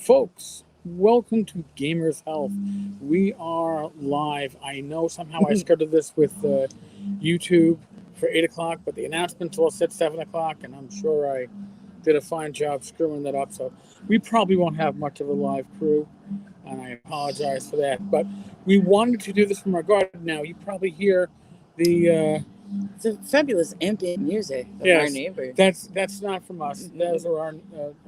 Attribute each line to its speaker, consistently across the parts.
Speaker 1: Folks, welcome to Gamers Health. We are live. I know somehow I scheduled this with YouTube for 8 o'clock, but the announcements all said 7 o'clock, and I'm sure I did a fine job screwing that up. So we probably won't have much of a live crew, and I apologize for that. But we wanted to do this from our garden now. You probably hear the...
Speaker 2: It's a fabulous ambient music of
Speaker 1: yes,
Speaker 2: our neighbors.
Speaker 1: That's not from us. Those are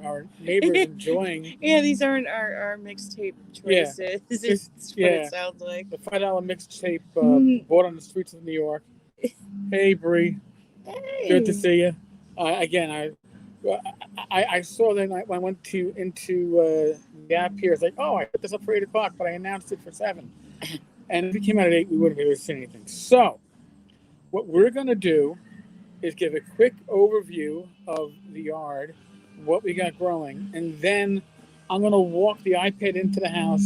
Speaker 1: our neighbors enjoying.
Speaker 2: Yeah, these aren't our mixtape choices. Yeah. It's what it sounds like.
Speaker 1: The $5 mixtape bought on the streets of New York. Hey, Bree.
Speaker 2: Hey.
Speaker 1: Good to see you. Again, I saw that I went into the app here. It's like, oh, I put this up for 8 o'clock, but I announced it for 7. And if it came out at 8, we wouldn't be able to see anything. So what we're going to do is give a quick overview of the yard, what we got growing, and then I'm going to walk the iPad into the house,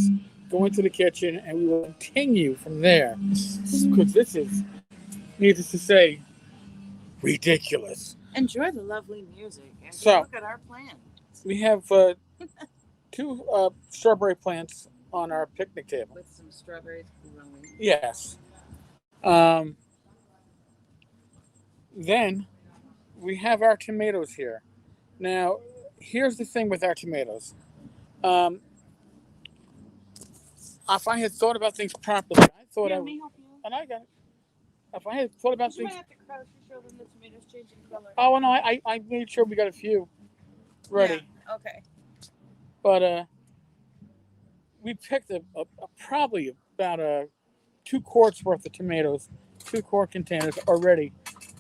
Speaker 1: go into the kitchen, and we will continue from there. Because this is, needless to say, ridiculous.
Speaker 2: Enjoy the lovely music and look at our plants.
Speaker 1: We have 2 strawberry plants on our picnic table.
Speaker 2: With some strawberries growing.
Speaker 1: Yes. Then we have our tomatoes here. Now, here's the thing with our tomatoes. If I had thought about things properly, I thought I would. And I got it. If I had thought about things.
Speaker 2: You might have to crouch to show them the tomatoes changing color.
Speaker 1: Oh, no, I made sure we got a few ready.
Speaker 2: Yeah, okay.
Speaker 1: But we picked probably about 2 quarts worth of tomatoes, 2 quart containers already.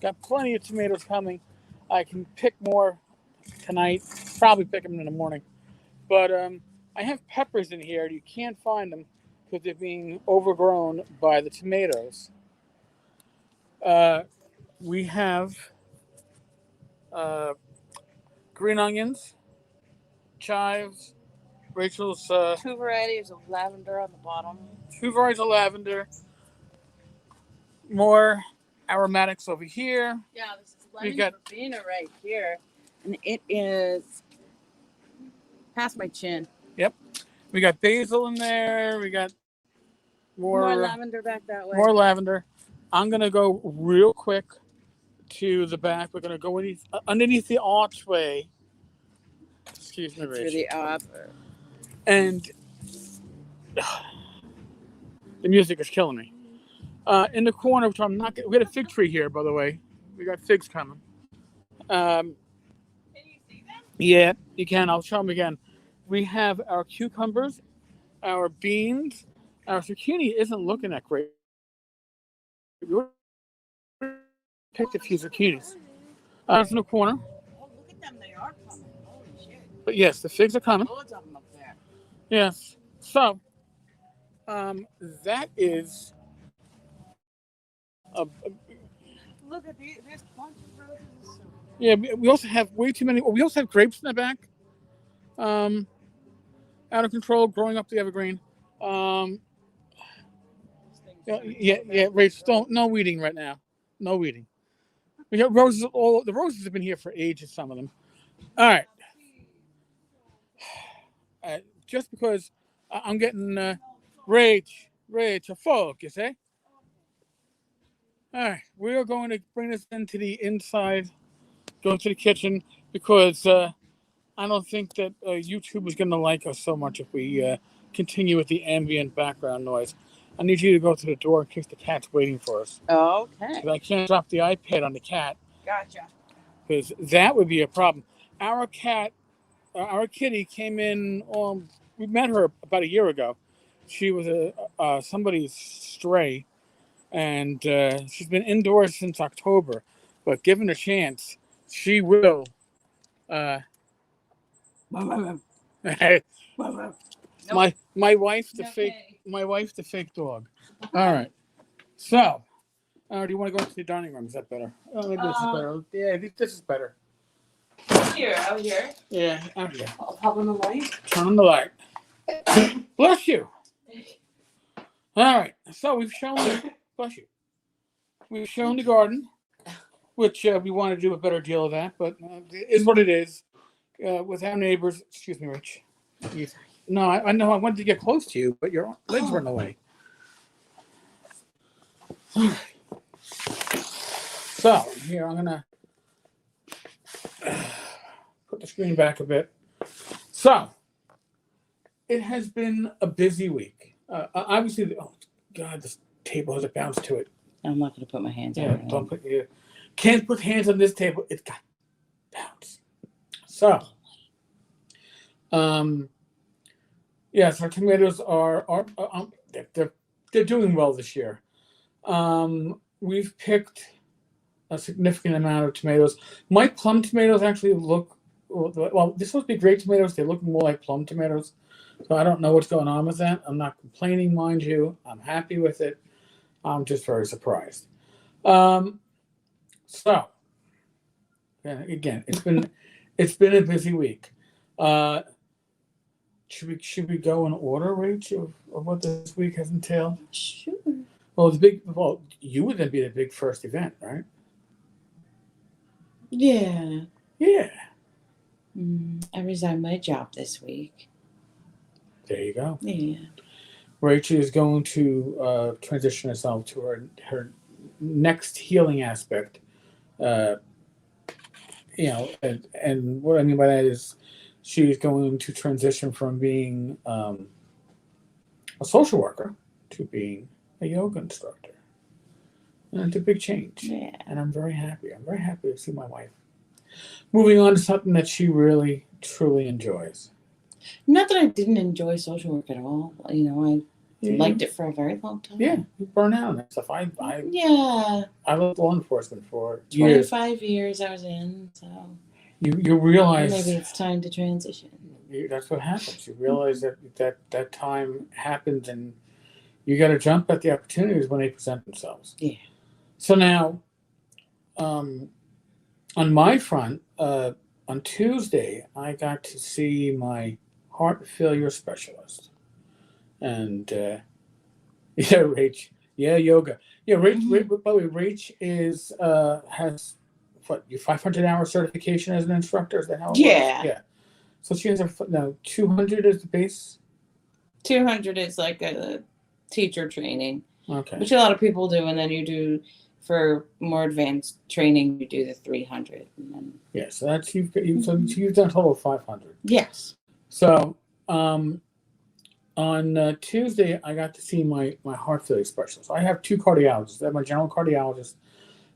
Speaker 1: Got plenty of tomatoes coming. I can pick more tonight. Probably pick them in the morning. But I have peppers in here. You can't find them because they're being overgrown by the tomatoes. We have green onions, chives, Rachel's...
Speaker 2: 2 varieties of lavender on the bottom.
Speaker 1: 2 varieties of lavender. More aromatics over here.
Speaker 2: Yeah, this is lemon verbena right here. And it is past my chin.
Speaker 1: Yep. We got basil in there. We got more
Speaker 2: lavender back that way.
Speaker 1: More lavender. I'm going to go real quick to the back. We're going to go underneath the archway. Excuse me, Rachel.
Speaker 2: Through the arbor.
Speaker 1: And the music is killing me. In the corner, which I'm not. We got a fig tree here, by the way. We got figs coming.
Speaker 2: Can you see them?
Speaker 1: Yeah, you can. I'll show them again. We have our cucumbers, our beans. Our zucchini isn't looking that great. We picked a few zucchinis. That's in the corner.
Speaker 2: Oh, look at them. They are coming. Holy shit.
Speaker 1: But yes, the figs are coming.
Speaker 2: Loads of them up there.
Speaker 1: Yes. So, that is...
Speaker 2: Look at these. There's bunch of roses.
Speaker 1: Yeah, we also have way too many. We also have grapes in the back. Out of control, growing up the evergreen. Rach, no weeding right now. No weeding. We got roses. The roses have been here for ages. Some of them. All right. Just because I'm getting Rach, a focus, eh? All right, we are going to bring this into the inside, go into the kitchen, because I don't think that YouTube is going to like us so much if we continue with the ambient background noise. I need you to go to the door in case the cat's waiting for us.
Speaker 2: Okay.
Speaker 1: I can't drop the iPad on the cat.
Speaker 2: Gotcha.
Speaker 1: Because that would be a problem. Our kitty came in, we met her about a year ago. She was somebody's stray. And she's been indoors since October, but given a chance, she will. My wife, the fake dog. All right. So, do you want to go to the dining room? Is that better? Oh, maybe this is better. Yeah, this is better.
Speaker 2: Out here.
Speaker 1: Yeah, out here.
Speaker 2: I'll pop on the light.
Speaker 1: Turn on the light. Bless you. All right. So we've shown. Bless you. We've shown the garden, which we want to do a better deal of that, but it is what it is. With our neighbors, excuse me, Rich. No, I know I wanted to get close to you, but your legs were in the way. So here I'm gonna put the screen back a bit. So it has been a busy week. Obviously, oh God, this table has a bounce to it.
Speaker 2: I'm not going to put my hands on
Speaker 1: Yeah,
Speaker 2: it.
Speaker 1: don't put you can't put hands on this table. It's got bounce. So, yes, our tomatoes are they're doing well this year. We've picked a significant amount of tomatoes. My plum tomatoes actually look well. They're supposed to be great tomatoes. They look more like plum tomatoes. So I don't know what's going on with that. I'm not complaining, mind you. I'm happy with it. I'm just very surprised. So, yeah, again, it's been a busy week. Should we go in order, Rach, of what this week has entailed?
Speaker 2: Sure.
Speaker 1: Well, you would then be the big first event, right?
Speaker 2: Yeah.
Speaker 1: Yeah.
Speaker 2: I resigned my job this week.
Speaker 1: There you go.
Speaker 2: Yeah.
Speaker 1: Rachel is going to transition herself to her next healing aspect. And what I mean by that is she's going to transition from being a social worker to being a yoga instructor. And it's a big change.
Speaker 2: Yeah.
Speaker 1: And I'm very happy. I'm very happy to see my wife moving on to something that she really, truly enjoys.
Speaker 2: Not that I didn't enjoy social work at all. I liked it for a very long time.
Speaker 1: Yeah, you burn out and stuff. I left law enforcement for
Speaker 2: 25 years I was in, so
Speaker 1: you realize
Speaker 2: maybe it's time to transition.
Speaker 1: That's what happens. You realize that time happens, and you got to jump at the opportunities when they present themselves.
Speaker 2: Yeah.
Speaker 1: So now, on my front, on Tuesday, I got to see my heart failure specialist, and Rach, yoga, Rach, by the way, Rach has your 500-hour certification as an instructor. Is that how it works? Yeah. So she has 200 as the base.
Speaker 2: 200 is like a teacher training.
Speaker 1: Okay.
Speaker 2: Which a lot of people do, and then you do for more advanced training. You do the 300. And then...
Speaker 1: Yeah. So that's you've done a total of 500.
Speaker 2: Yes.
Speaker 1: So on Tuesday, I got to see my heart failure specialist. I have two cardiologists. I have my general cardiologist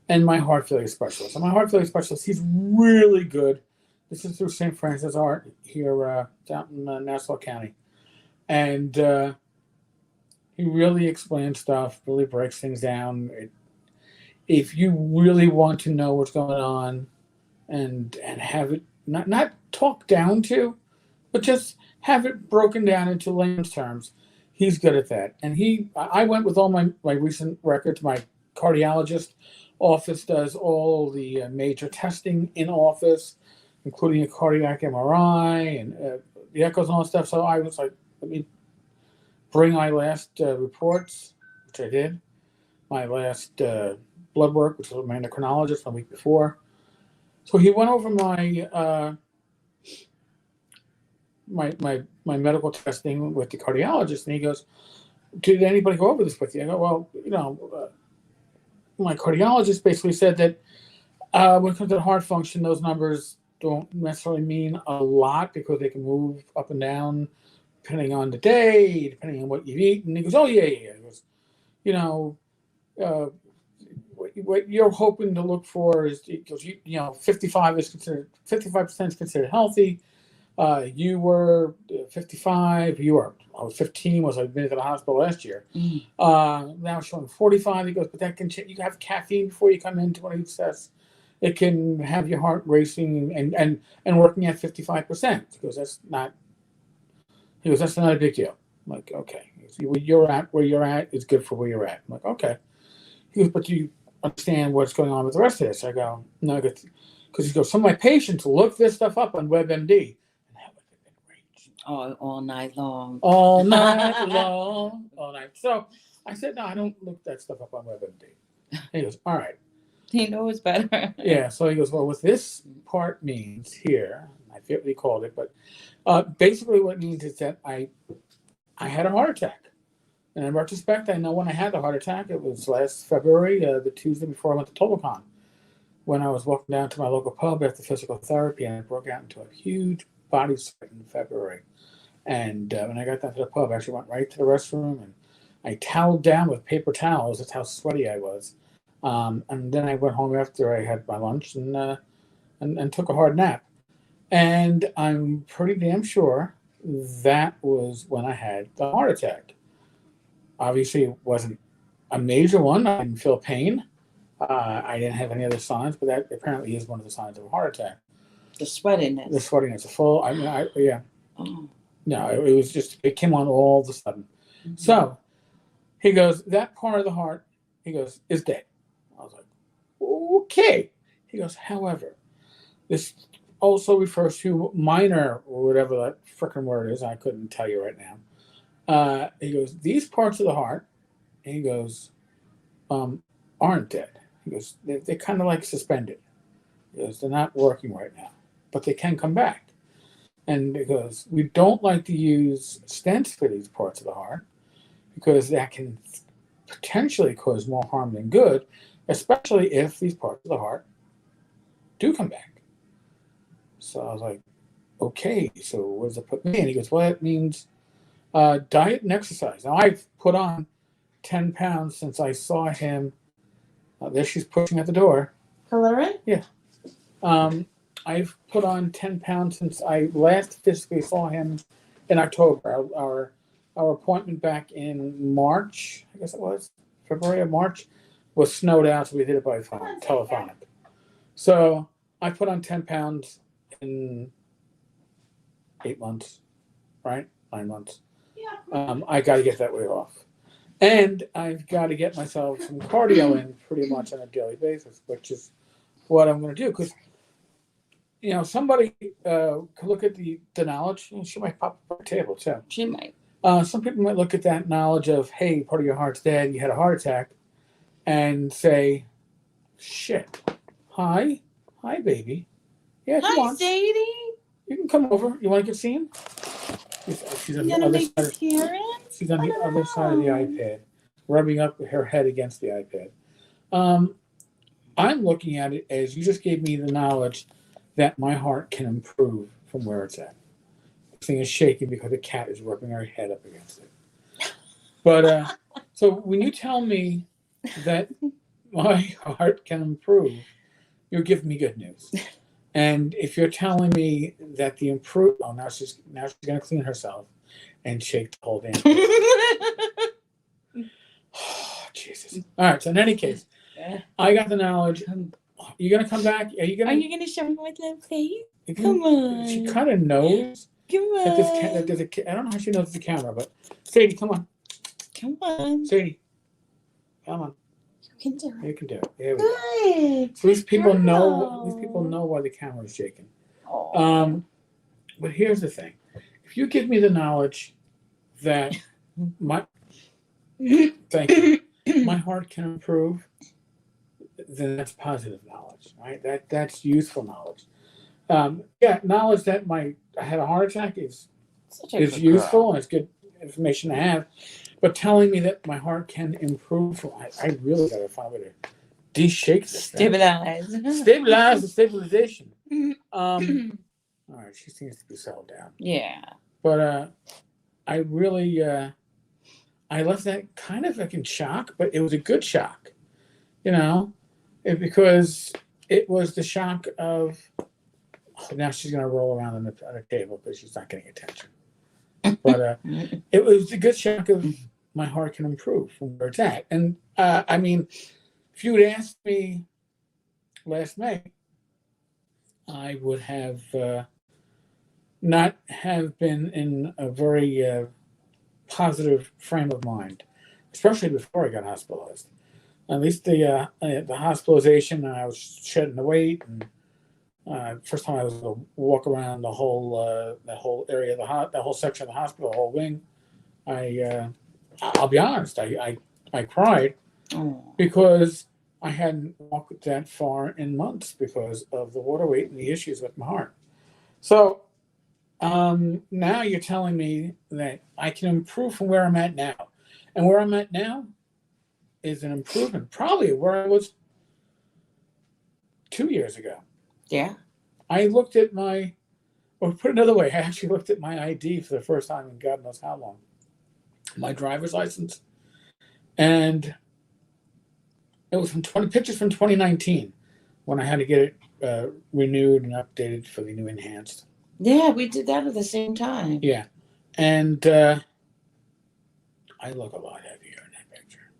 Speaker 1: and my heart failure specialist. And my heart failure specialist, he's really good. This is through St. Francis Art here down in Nassau County. And he really explains stuff, really breaks things down. If you really want to know what's going on and have it not talked down to, but just have it broken down into layman's terms, he's good at that. And I went with all my recent records. My cardiologist office does all the major testing in office, including a cardiac MRI and the echoes and all that stuff. So I was like, let me bring my last reports, which I did, my last blood work, which was my endocrinologist the week before. So he went over my my medical testing with the cardiologist, and he goes, did anybody go over this with you? I go, well, my cardiologist basically said that when it comes to heart function, those numbers don't necessarily mean a lot because they can move up and down depending on the day, depending on what you've eaten. And he goes, oh, yeah. He goes, what you're hoping to look for is, because 55% is considered healthy. You were 55. I was 15. Was admitted to the hospital last year. Now showing 45. He goes, but that can change. You can have caffeine before you come into one of these tests. It can have your heart racing and working at 55%. Because that's not. He goes, that's not a big deal. I'm like, okay. Where you're at is good for where you're at. I'm like, okay. He goes, but do you understand what's going on with the rest of this? I go, no, because he goes, some of my patients look this stuff up on WebMD.
Speaker 2: All night long.
Speaker 1: All night long. All night. So I said, no, I don't look that stuff up on WebMD. And he goes, all right.
Speaker 2: He knows better.
Speaker 1: Yeah. So he goes, well, what this part means here, I forget what he called it, but basically what it means is that I had a heart attack. And in retrospect, I know when I had the heart attack, it was last February, the Tuesday before I went to TotalCon, when I was walking down to my local pub after physical therapy, and I broke out into a huge body sweat in February. And when I got down to the pub, I actually went right to the restroom, and I toweled down with paper towels. That's how sweaty I was. And then I went home after I had my lunch and took a hard nap. And I'm pretty damn sure that was when I had the heart attack. Obviously, it wasn't a major one. I didn't feel pain. I didn't have any other signs, but that apparently is one of the signs of a heart attack.
Speaker 2: The sweatiness.
Speaker 1: The sweatiness, yeah.
Speaker 2: Oh.
Speaker 1: No, it was just, it came on all of a sudden. Mm-hmm. So he goes, that part of the heart, he goes, is dead. I was like, okay. He goes, however, this also refers to minor, or whatever that frickin' word is. I couldn't tell you right now. He goes, these parts of the heart, and he goes, aren't dead. He goes, they're kind of like suspended. He goes, they're not working right now, but they can come back. And he goes, we don't like to use stents for these parts of the heart because that can potentially cause more harm than good, especially if these parts of the heart do come back. So I was like, okay, so what does it put me in? He goes, well, it means diet and exercise. Now, I've put on 10 pounds since I saw him. There she's pushing at the door.
Speaker 2: Hillary?
Speaker 1: Yeah. I've put on 10 pounds since I last physically saw him in October. Our appointment back in March, I guess it was, February or March, was snowed out, so we did it by phone, telephonic. So I put on 10 pounds in 8 months, right? 9 months. Yeah. I got to get that weight off. And I've got to get myself some cardio in pretty much on a daily basis, which is what I'm going to do. Because, somebody could look at the knowledge. She might pop up on the table, too.
Speaker 2: She might.
Speaker 1: Some people might look at that knowledge of, hey, part of your heart's dead, you had a heart attack, and say, shit. Hi, baby. Yeah, come on.
Speaker 2: Hi, Sadie.
Speaker 1: You can come over. You want to get seen? She's on the other side. She's on the other side of the iPad, rubbing up her head against the iPad. I'm looking at it as you just gave me the knowledge that my heart can improve from where it's at. This thing is shaking because the cat is rubbing her head up against it. But so when you tell me that my heart can improve, you're giving me good news. And if you're telling me that the improve, now she's gonna clean herself and shake the whole damn thing. Oh, Jesus. All right. So in any case, I got the knowledge. You gonna come back? Are you gonna
Speaker 2: show me my little face? Come on.
Speaker 1: She kind of knows.
Speaker 2: Come on.
Speaker 1: That there's I don't know how she knows the camera, but Sadie, come on.
Speaker 2: Come on.
Speaker 1: Sadie, come on.
Speaker 2: You can do it.
Speaker 1: You can do it. There we go. So these people know. These people know why the camera is shaking.
Speaker 2: Oh.
Speaker 1: But here's the thing: if you give me the knowledge that my my heart can improve, then that's positive knowledge, right? That's useful knowledge. Knowledge that I had a heart attack is useful and it's good information to have. But telling me that my heart can improve, I really got to find a way to de-shake this.
Speaker 2: Stabilize
Speaker 1: the stabilization. All right, she seems to be settled down.
Speaker 2: Yeah.
Speaker 1: But I really, I left that kind of like in shock, but it was a good shock, because it was the shock of, now she's going to roll around on the table because she's not getting attention. But it was a good shock of my heart can improve from where it's at. And I mean, if you had asked me last May, I would have not have been in a very positive frame of mind, especially before I got hospitalized. At least the hospitalization, I was shedding the weight, and first time I was able to walk around the whole area of the whole section of the hospital, the whole wing. I'll be honest, I cried because I hadn't walked that far in months because of the water weight and the issues with my heart. So now you're telling me that I can improve from where I'm at now. And where I'm at now is an improvement, probably where I was 2 years ago.
Speaker 2: Yeah.
Speaker 1: I looked at or put it another way, I actually looked at my ID for the first time in God knows how long. My driver's license. And it was pictures from 2019 when I had to get it renewed and updated for the new enhanced.
Speaker 2: Yeah, we did that at the same time.
Speaker 1: Yeah. And I look a lot heavier in that picture.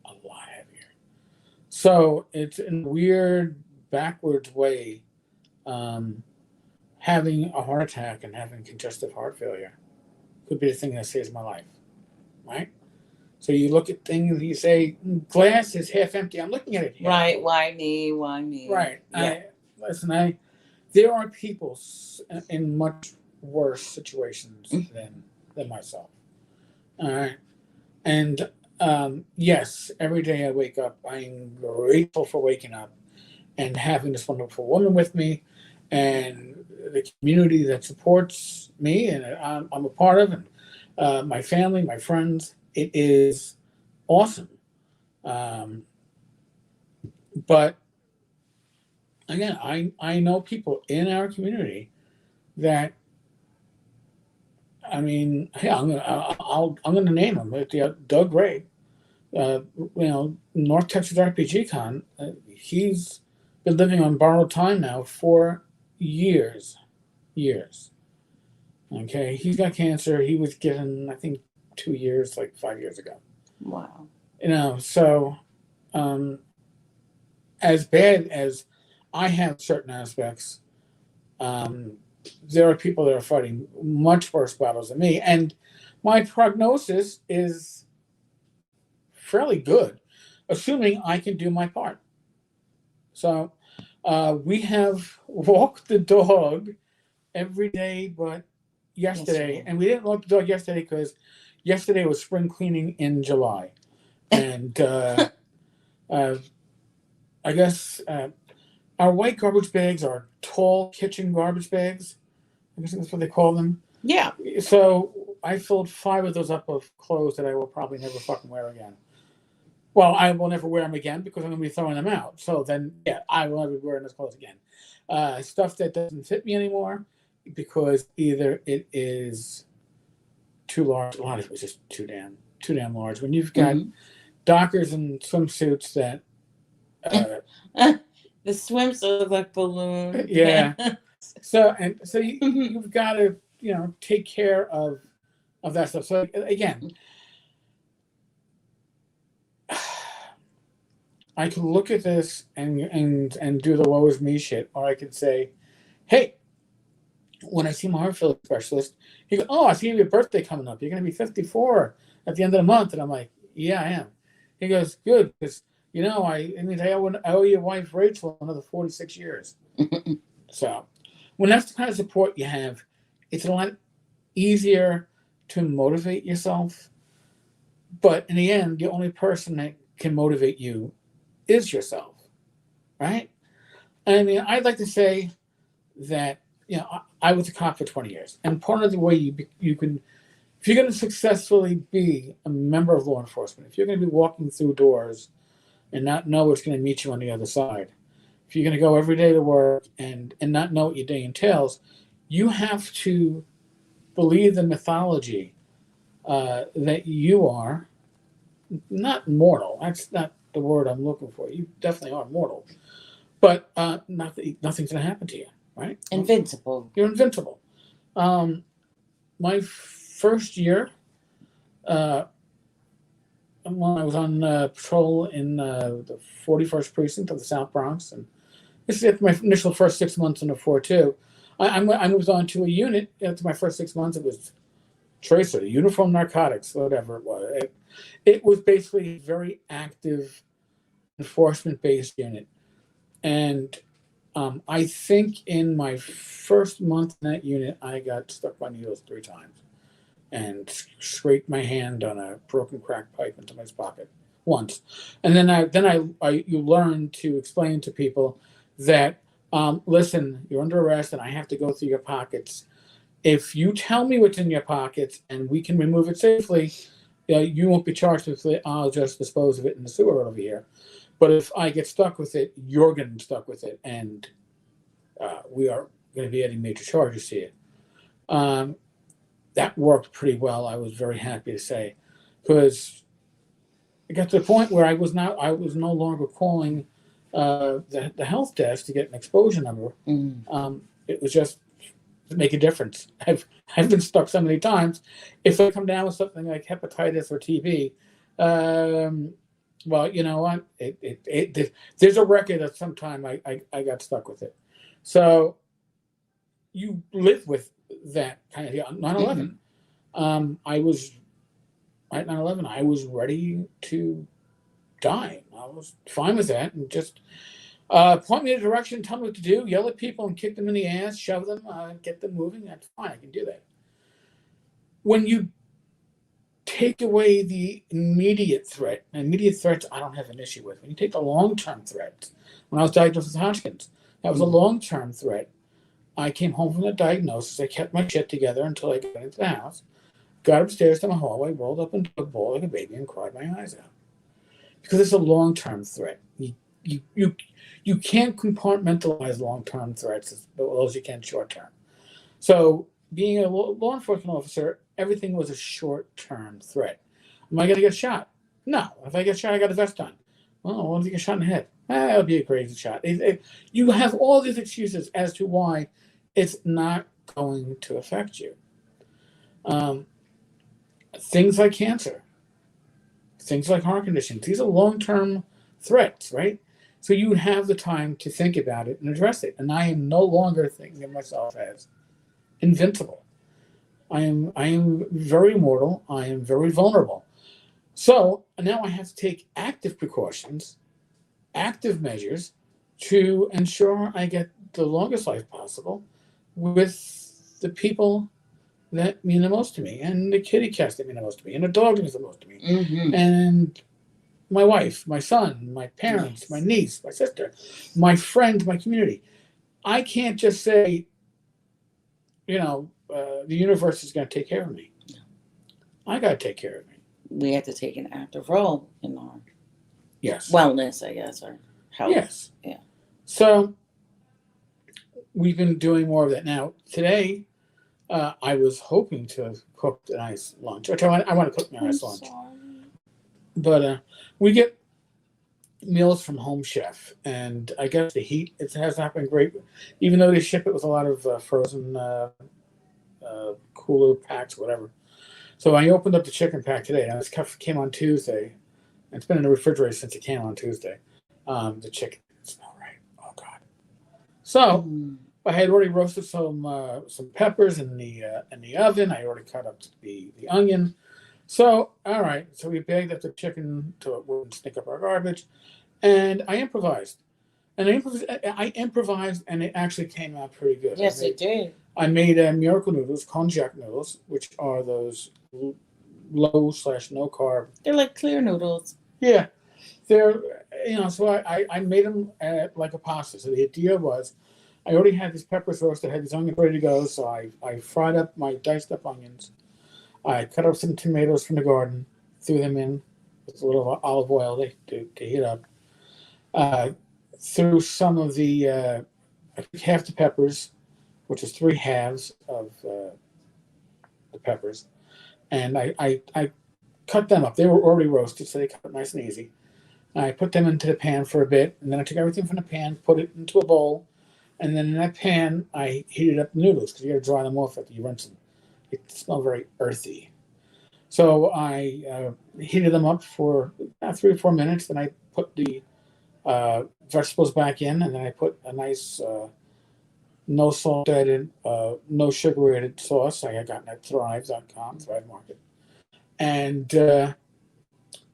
Speaker 1: A lot heavier. So it's in a weird, backwards way, having a heart attack and having congestive heart failure could be the thing that saves my life, right? So you look at things and you say, glass is half empty. I'm looking at it.
Speaker 2: Right. Why me? Why me?
Speaker 1: Right.
Speaker 2: Yeah.
Speaker 1: There are people in much worse situations than myself. All right. And yes, every day I wake up, I'm grateful for waking up and having this wonderful woman with me and the community that supports me and I'm a part of, and my family, my friends. It is awesome. But again, I know people in our community that, I mean, hey, I'm gonna name them. Doug Ray, North Texas RPG Con. He's been living on borrowed time now for years. Okay, he's got cancer. He was given, I think, 2 years, like 5 years ago.
Speaker 2: Wow.
Speaker 1: So as bad as I have certain aspects, there are people that are fighting much worse battles than me, and my prognosis is fairly good, assuming I can do my part. So we have walked the dog every day but yesterday. And we didn't walk the dog yesterday because yesterday was spring cleaning in July. And I guess our white garbage bags are tall kitchen garbage bags. I guess that's what they call them.
Speaker 2: Yeah.
Speaker 1: So I filled 5 of those up of clothes that I will probably never fucking wear again. Well, I will never wear them again because I'm going to be throwing them out. So then, yeah, I will never be wearing those clothes again. Stuff that doesn't fit me anymore because either it is too large. A lot of it was just too damn large. When you've got Dockers and swimsuits that
Speaker 2: the swimsuits look like balloons.
Speaker 1: Yeah. so you've got to take care of that stuff. So again, I could look at this and do the woe is me shit, or I could say, hey, when I see my heart failure specialist, he goes, oh, I see your birthday coming up. You're going to be 54 at the end of the month. And I'm like, yeah, I am. He goes, good, because, I owe your wife, Rachel, another 46 years. So when that's the kind of support you have, it's a lot easier to motivate yourself. But in the end, the only person that can motivate you is yourself, right? I mean, I'd like to say that, I was a cop for 20 years. And part of the way you can, if you're going to successfully be a member of law enforcement, if you're going to be walking through doors and not know what's going to meet you on the other side, if you're going to go every day to work and not know what your day entails, you have to believe the mythology that you are not mortal. That's not the word I'm looking for. You definitely are mortal. But nothing's going to happen to you, right?
Speaker 2: Invincible.
Speaker 1: You're invincible. My first year, when I was on patrol in the 41st Precinct of the South Bronx, and this is my initial first 6 months in the 4-2, I moved on to a unit. After my first 6 months, it was Tracer, uniform narcotics, whatever it was. It was basically a very active enforcement-based unit. And I think in my first month in that unit, I got stuck by needles 3 times and scraped my hand on a broken crack pipe into my pocket once. And then you learn to explain to people that Listen, you're under arrest and I have to go through your pockets. If you tell me what's in your pockets and we can remove it safely, you won't be charged with it. I'll just dispose of it in the sewer over here. But if I get stuck with it, you're getting stuck with it, and we are going to be adding major charges to it. That worked pretty well. I was very happy to say, because it got to the point where I was no longer calling the health desk to get an exposure number. It was just to make a difference. I've been stuck so many times. If I come down with something like hepatitis or TB, well, you know what? There's a record of some time I got stuck with it. So you live with that kind of 9/11. I was at 9/11. I was ready to die. I was fine with that, and just point me in a direction, tell me what to do, yell at people and kick them in the ass, shove them, get them moving. That's fine. I can do that. When you take away the immediate threat, immediate threats I don't have an issue with. When you take the long-term threats, when I was diagnosed with Hodgkin's, that was a long-term threat. I came home from the diagnosis. I kept my shit together until I got into the house, got upstairs to my hallway, rolled up into a ball like a baby, and cried my eyes out. Because it's a long-term threat. You can't compartmentalize long-term threats as well as you can short-term. So being a law enforcement officer, everything was a short-term threat. Am I going to get shot? No. If I get shot, I got a vest on. Well, what if you get shot in the head? It'll be a crazy shot. You have all these excuses as to why it's not going to affect you. Things like cancer, things like heart conditions, these are long-term threats, right? So you have the time to think about it and address it. And I am no longer thinking of myself as invincible. I am very mortal. I am very vulnerable. So now I have to take active precautions, active measures to ensure I get the longest life possible with the people that mean the most to me, and the kitty cats that mean the most to me, and the dog that means the most to me, and my wife, my son, my parents, my niece, my sister, my friends, my community. I can't just say, the universe is going to take care of me. I got to take care of me.
Speaker 2: We have to take an active role in our
Speaker 1: Yes.
Speaker 2: wellness, I guess, or health.
Speaker 1: Yes.
Speaker 2: Yeah.
Speaker 1: So we've been doing more of that. Now, today, I was hoping to have cooked a nice lunch. I want to cook a nice lunch. But we get meals from Home Chef, and I guess the heat, it has not been great. Even though they ship it with a lot of frozen cooler packs, whatever. So I opened up the chicken pack today. Now, this came on Tuesday. It's been in the refrigerator since it came on Tuesday. The chicken didn't smell right. Oh, God. So I had already roasted some peppers in the oven. I already cut up the onion. So, all right. So we bagged up the chicken so it wouldn't stink up our garbage. And I improvised. And I improvised, and it actually came out pretty good.
Speaker 2: Yes, it did.
Speaker 1: I made miracle noodles, konjac noodles, which are those low/no carb.
Speaker 2: They're like clear noodles.
Speaker 1: Yeah. They're, so I made them like a pasta. So the idea was, I already had these peppers roasted, I had these onions ready to go. So I fried up my diced up onions. I cut up some tomatoes from the garden, threw them in with a little olive oil to heat up. Threw some of I think half the peppers, which is 3 halves of the peppers. And I cut them up. They were already roasted, so they cut up nice and easy. And I put them into the pan for a bit, and then I took everything from the pan, put it into a bowl, and then in that pan, I heated up the noodles, because you got to dry them off after you rinse them. It smelled very earthy. So I heated them up for about 3 or 4 minutes, then I put the vegetables back in, and then I put a nice no salt added, no sugar added sauce I got at Thrive.com, Thrive Market, and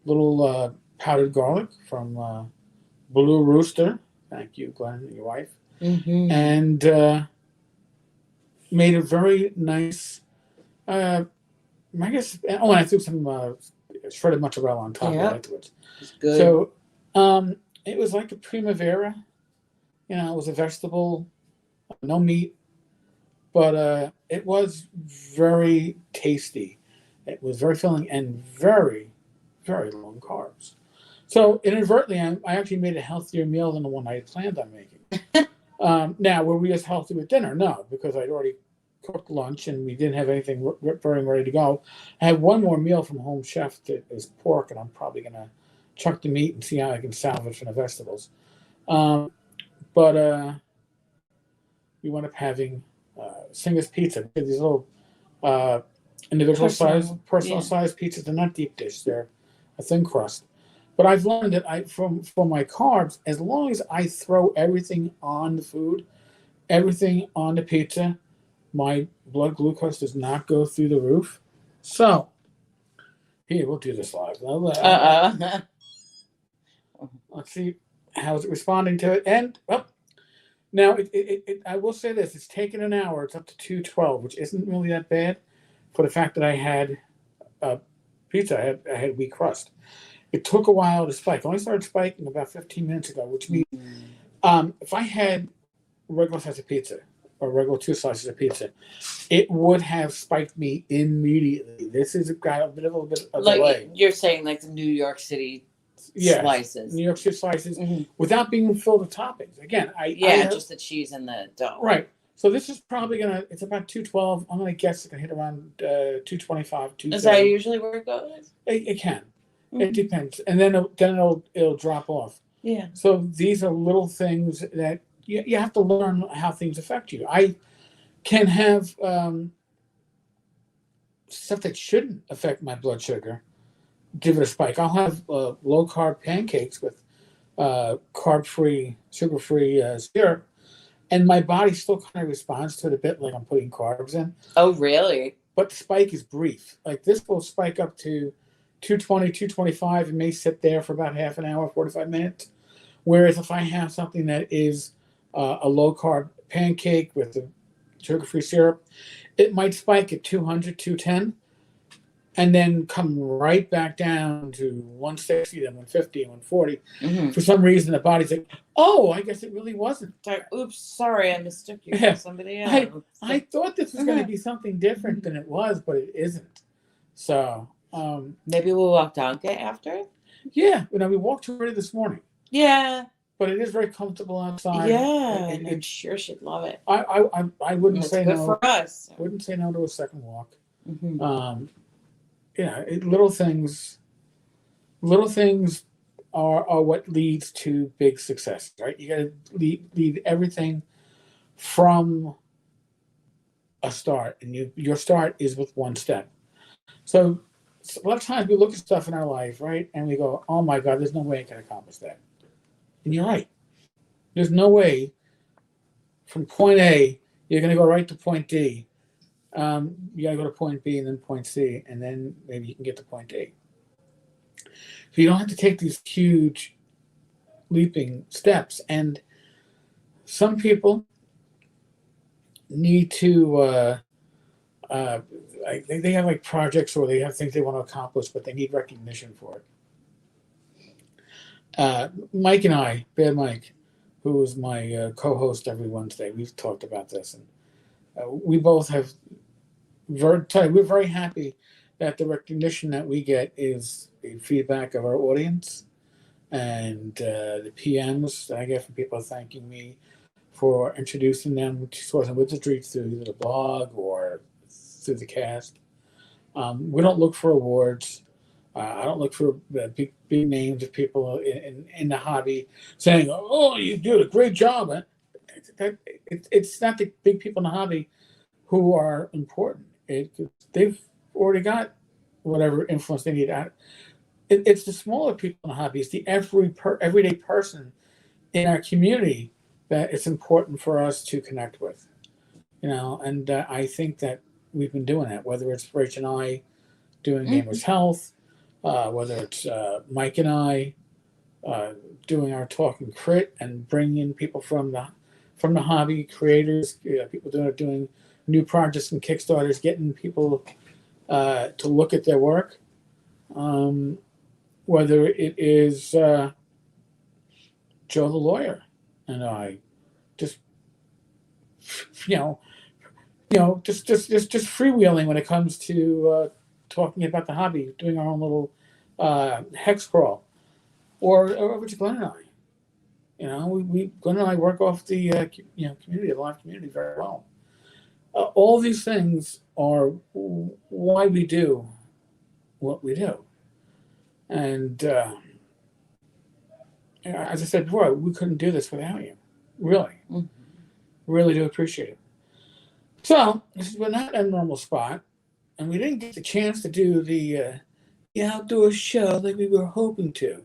Speaker 1: little powdered garlic from Blue Rooster. Thank you, Glenn, your wife. And made a very nice. I guess. Oh, and I threw some shredded mozzarella on top of it afterwards.
Speaker 2: It's good.
Speaker 1: So it was like a primavera You know, it was a vegetable, no meat, but it was very tasty. It was very filling and very, very low in carbs. So inadvertently, I actually made a healthier meal than the one I had planned on making. Now, were we as healthy with dinner? No, because I'd already cooked lunch and we didn't have anything burning ready to go. I had one more meal from Home Chef that is pork, and I'm probably going to chuck the meat and see how I can salvage from the vegetables. But we wound up having Singer's Pizza. These little uh, individual personal size pizzas. They're not deep dish. They're a thin crust. But I've learned that for my carbs, as long as I throw everything on the food, everything on the pizza, my blood glucose does not go through the roof. So here, we'll do this live. Let's see how is it responding to it. And well, now I will say this: it's taken an hour. It's up to 2:12, which isn't really that bad for the fact that I had pizza. I had wheat crust. It took a while to spike. I only started spiking about 15 minutes ago, which means if I had regular size of pizza or regular 2 slices of pizza, it would have spiked me immediately. This has got a bit of delay.
Speaker 2: You're saying like the New York City slices.
Speaker 1: New York City slices without being filled with toppings. Again,
Speaker 2: just the cheese and the dough.
Speaker 1: Right. So this is probably it's about 2:12. I'm gonna guess it can hit around 2:25. 2:30.
Speaker 2: Is that usually where it goes?
Speaker 1: It can. It depends, and then it'll drop off.
Speaker 2: Yeah.
Speaker 1: So these are little things that you have to learn how things affect you. I can have stuff that shouldn't affect my blood sugar give it a spike. I'll have low carb pancakes with carb free, sugar free syrup, and my body still kind of responds to it a bit like I'm putting carbs in.
Speaker 2: Oh, really?
Speaker 1: But the spike is brief. Like this will spike up to 220, 225, and may sit there for about half an hour, 45 minutes. Whereas if I have something that is a low carb pancake with the sugar free syrup, it might spike at 200, 210, and then come right back down to 160, then 150, and 140. For some reason, the body's like, oh, I guess it really wasn't.
Speaker 2: Oops, sorry, I mistook you for somebody else.
Speaker 1: I thought this was going to be something different than it was, but it isn't. So
Speaker 2: maybe we'll walk down after it?
Speaker 1: Yeah, we walked too early this morning.
Speaker 2: Yeah.
Speaker 1: But it is very comfortable outside.
Speaker 2: Yeah, and I'm sure she'd love it.
Speaker 1: I wouldn't say
Speaker 2: good
Speaker 1: no.
Speaker 2: For us.
Speaker 1: I wouldn't say no to a second walk. Little things are what leads to big success, right? You got to lead everything from a start, and your start is with one step. So a lot of times we look at stuff in our life, right, and we go, "Oh my God, there's no way I can accomplish that." And you're right. There's no way from point A you're going to go right to point D. You got to go to point B and then point C, and then maybe you can get to point A. So you don't have to take these huge leaping steps. And some people need to, they have like projects or they have things they want to accomplish, but they need recognition for it. Mike and I, Bad Mike, who is my co-host every Wednesday, we've talked about this, and we both have we're very happy that the recognition that we get is feedback of our audience and the PMs that I get from people thanking me for introducing them to Source and Wizardry through either the blog or through the cast. We don't look for awards. I don't look for big names of people in the hobby saying, "Oh, you do a great job." It's not the big people in the hobby who are important. They've already got whatever influence they need. It's the smaller people in the hobby. It's the everyday person in our community that it's important for us to connect with. And I think that we've been doing that, whether it's Rach and I doing Gamers Health, whether it's Mike and I doing our Talk and Crit and bringing in people from the hobby, creators, people doing new projects and Kickstarters, getting people to look at their work. Whether it is Joe the lawyer and I just just freewheeling when it comes to talking about the hobby, doing our own little hex crawl, or over to Glenn and I. Glenn and I work off the community, the live community very well. All these things are why we do what we do, and as I said before, we couldn't do this without you. Really, really do appreciate it. So we're not at a normal spot, and we didn't get the chance to do the outdoor show like we were hoping to.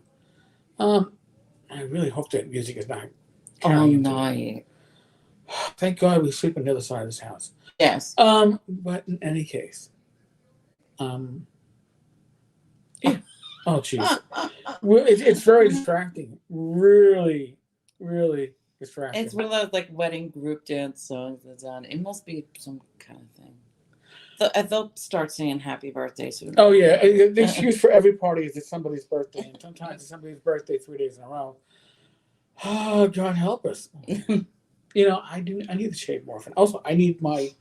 Speaker 1: I really hope that music is not
Speaker 2: all night.
Speaker 1: Thank God we sleep on the other side of this house.
Speaker 2: Yes.
Speaker 1: But in any case, yeah. Oh, jeez. It's very distracting. Really, really distracting.
Speaker 2: It's one of those like wedding group dance songs that's on. It must be some kind of thing. They'll start singing "Happy Birthday" soon.
Speaker 1: Oh yeah, the excuse for every party is it's somebody's birthday, and sometimes it's somebody's birthday 3 days in a row. Oh, God help us. I need to shave more often. Also, I need my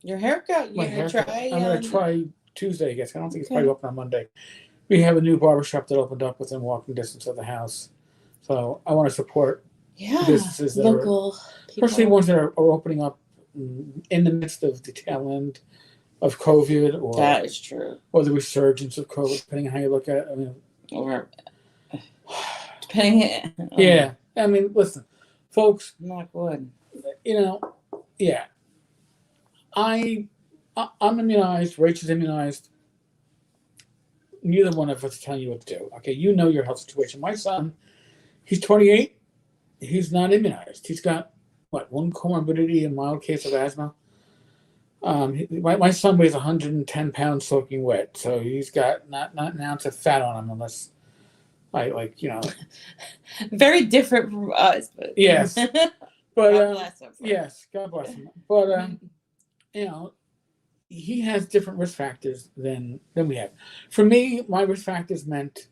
Speaker 2: your haircut.
Speaker 1: My haircut.
Speaker 2: Try.
Speaker 1: I'm gonna try Tuesday, I guess. I don't think it's probably open on Monday. We have a new barbershop that opened up within walking distance of the house, so I want to support businesses that
Speaker 2: local
Speaker 1: people. Especially ones that are opening up in the midst of the tail end of COVID, or
Speaker 2: that is true,
Speaker 1: or the resurgence of COVID, depending on how you look at it. I mean,
Speaker 2: or depending.
Speaker 1: Yeah, I mean, listen, folks.
Speaker 2: Not good.
Speaker 1: Yeah. I'm immunized. Rach is immunized. Neither one of us is telling you what to do. Okay, you know your health situation. My son, he's 28. He's not immunized. He's got one comorbidity, a mild case of asthma. My son weighs 110 pounds soaking wet, so he's got not an ounce of fat on him unless
Speaker 2: very different from us, but
Speaker 1: yes. But
Speaker 2: God bless him.
Speaker 1: Yes, God bless him. But he has different risk factors than we have. For me, my risk factors meant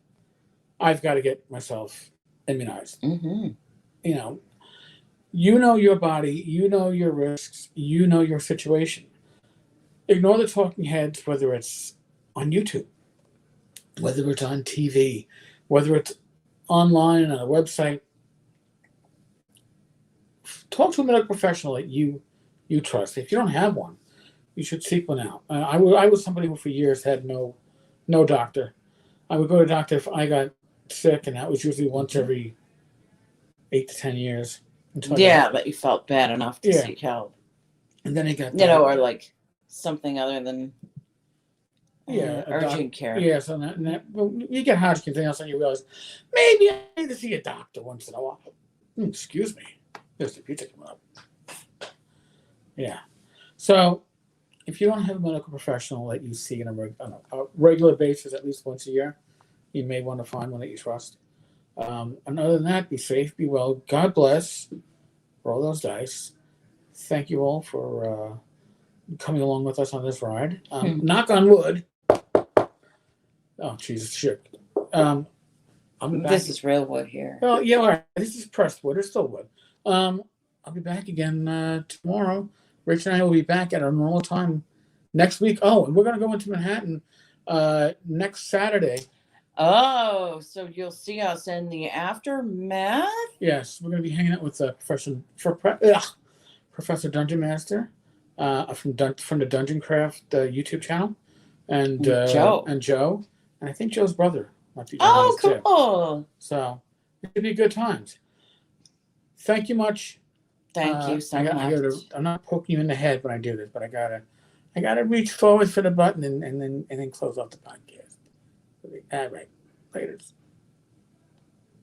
Speaker 1: I've got to get myself immunized.
Speaker 2: Mm-hmm.
Speaker 1: You know your body, you know your risks, you know your situation. Ignore the talking heads, whether it's on YouTube, whether it's on TV, whether it's online on a website. Talk to a medical professional that you trust. If you don't have one, you should seek one out. I was somebody who for years had no doctor. I would go to a doctor if I got sick, and that was usually once every 8 to 10 years.
Speaker 2: But you felt bad enough to seek help.
Speaker 1: And then it got
Speaker 2: or like something other than urgent care.
Speaker 1: Yeah, so you get Hodgkin's and else, and you realize maybe I need to see a doctor once in a while. Excuse me, there's the pizza coming up. Yeah, so if you don't have a medical professional that you see on a regular basis, at least once a year, you may want to find one that you trust. And other than that, be safe, be well. God bless. Roll those dice. Thank you all for coming along with us on this ride. Knock on wood. Oh, Jesus, shit. I'll be back.
Speaker 2: This is real wood here.
Speaker 1: Oh, yeah, all right. This is pressed wood. It's still wood. I'll be back again tomorrow. Rach and I will be back at our normal time next week. Oh, and we're going to go into Manhattan next Saturday.
Speaker 2: Oh, so you'll see us in the aftermath?
Speaker 1: Yes, we're going to be hanging out with Professor Dungeon Master from the Dungeon Craft YouTube channel, and Joe. And I think Joe's brother might be joining us too.
Speaker 2: Cool.
Speaker 1: So it'll be good times. Thank you much.
Speaker 2: Thank you so much.
Speaker 1: I'm not poking you in the head when I do this, but I gotta reach forward for the button and then close off the podcast. All right, later.